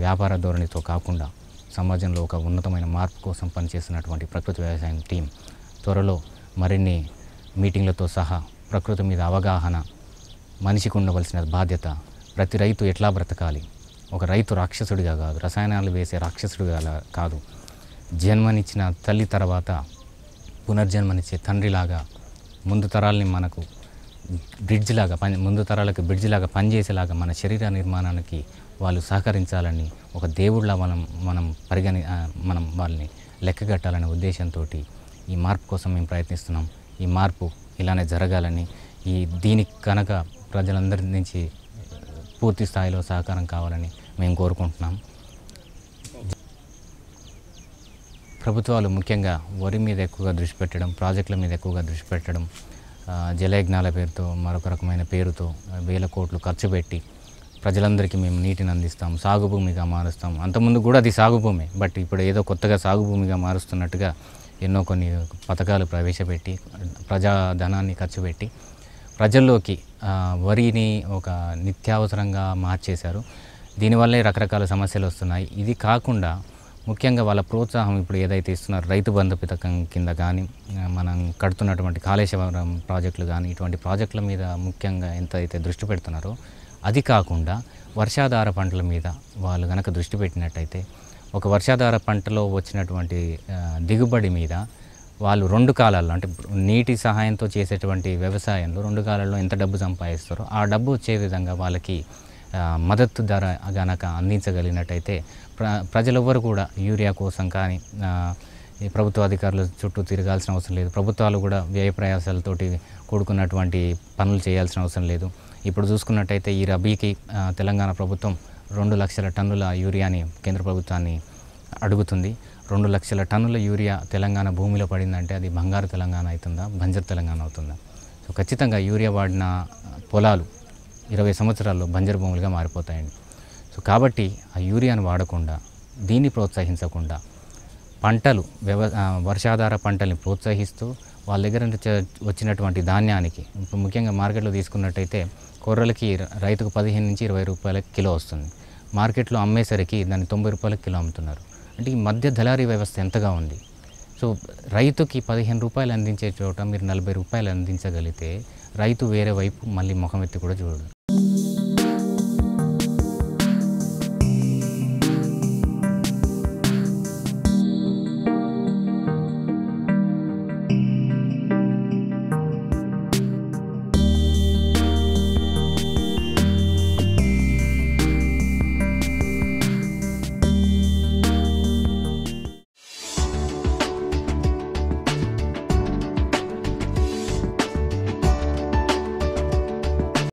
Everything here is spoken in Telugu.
వ్యాపార ధోరణితో కాకుండా సమాజంలో ఒక ఉన్నతమైన మార్పు కోసం పనిచేస్తున్నటువంటి ప్రకృతి వ్యవసాయం టీం త్వరలో మరిన్ని మీటింగ్లతో సహా ప్రకృతి మీద అవగాహన, మనిషికి ఉండవలసిన బాధ్యత, ప్రతి రైతు ఎట్లా బ్రతకాలి, ఒక రైతు రాక్షసుడిగా కాదు, రసాయనాలు వేసే రాక్షసుడిగా కాదు, జన్మనిచ్చిన తల్లి తర్వాత పునర్జన్మనిచ్చే తండ్రిలాగా ముందు తరాలని మనకు బ్రిడ్జ్లాగా ముందు తరాలకు బ్రిడ్జ్లాగా పనిచేసేలాగా మన శరీర నిర్మాణానికి వాళ్ళు సహకరించాలని, ఒక దేవుడిలా మనం మనం వాళ్ళని లెక్కగట్టాలనే ఉద్దేశంతో ఈ మార్పు కోసం మేము ప్రయత్నిస్తున్నాం. ఈ మార్పు ఇలానే జరగాలని, దీనికి కనుక ప్రజలందరి నుంచి పూర్తి స్థాయిలో సహకారం కావాలని మేము కోరుకుంటున్నాం. ప్రభుత్వాలు ముఖ్యంగా వరి మీద ఎక్కువగా దృష్టి పెట్టడం, ప్రాజెక్టుల మీద ఎక్కువగా దృష్టి పెట్టడం, జలయజ్ఞాల పేరుతో మరొక రకమైన పేరుతో వేల కోట్లు ఖర్చు పెట్టి ప్రజలందరికీ మేము నీటిని అందిస్తాం, సాగు భూమిగా మారుస్తాం. అంతకుముందు కూడా అది సాగు భూమి, బట్ ఇప్పుడు ఏదో కొత్తగా సాగు భూమిగా మారుస్తున్నట్టుగా ఎన్నో కొన్ని పథకాలు ప్రవేశపెట్టి ప్రజాధనాన్ని ఖర్చు పెట్టి ప్రజల్లోకి వరిని ఒక నిత్యావసరంగా మార్చేశారు. దీనివల్లే రకరకాల సమస్యలు వస్తున్నాయి. ఇది కాకుండా ముఖ్యంగా వాళ్ళ ప్రోత్సాహం ఇప్పుడు ఏదైతే ఇస్తున్నారో రైతు బంధు పథకం కింద కానీ, మనం కడుతున్నటువంటి కాళేశ్వరం ప్రాజెక్టులు కానీ, ఇటువంటి ప్రాజెక్టుల మీద ముఖ్యంగా ఎంత అయితే దృష్టి పెడుతున్నారో, అది కాకుండా వర్షాధార పంటల మీద వాళ్ళు కనుక దృష్టి పెట్టినట్టయితే, ఒక వర్షాధార పంటలో వచ్చినటువంటి దిగుబడి మీద వాళ్ళు 2 కాలాల్లో, అంటే నీటి సహాయంతో చేసేటువంటి వ్యవసాయంలో 2 కాలాల్లో ఎంత డబ్బు సంపాదిస్తారో ఆ డబ్బు వచ్చే విధంగా వాళ్ళకి మద్దతు ధర గనక అందించగలిగినట్టయితే ప్రజలెవ్వరు కూడా యూరియా కోసం కానీ ఈ ప్రభుత్వ అధికారుల చుట్టూ తిరగాల్సిన అవసరం లేదు. ప్రభుత్వాలు కూడా వ్యయ ప్రయాసాలతోటి కూడుకున్నటువంటి పనులు చేయాల్సిన అవసరం లేదు. ఇప్పుడు చూసుకున్నట్టయితే ఈ రబీకి తెలంగాణ ప్రభుత్వం 2 లక్షల టన్నుల యూరియాని కేంద్ర ప్రభుత్వాన్ని అడుగుతుంది. 2 లక్షల టన్నుల యూరియా తెలంగాణ భూమిలో పడిందంటే అది బంగారు తెలంగాణ అవుతుందా, బంజరు తెలంగాణ అవుతుందా? సో ఖచ్చితంగా యూరియా వాడిన పొలాలు 20 సంవత్సరాల్లో బంజరు భూములుగా మారిపోతాయండి. సో కాబట్టి ఆ యూరియాను వాడకుండా, దీన్ని ప్రోత్సహించకుండా పంటలు వర్షాధార పంటల్ని ప్రోత్సహిస్తూ వాళ్ళ దగ్గర నుంచి వచ్చినటువంటి ధాన్యానికి, ఇప్పుడు ముఖ్యంగా మార్కెట్లో తీసుకున్నట్టయితే కొర్రలకి రైతుకు 15 నుంచి 20 రూపాయల కిలో వస్తుంది. మార్కెట్లో అమ్మేసరికి దాన్ని 90 రూపాయల కిలో అమ్ముతున్నారు. అంటే ఈ మధ్య దళారీ వ్యవస్థ ఎంతగా ఉంది. సో రైతుకి 15 రూపాయలు అందించే చోట మీరు 40 రూపాయలు అందించగలిగితే రైతు వేరే వైపు మళ్ళీ ముఖం ఎత్తి కూడా చూడడు.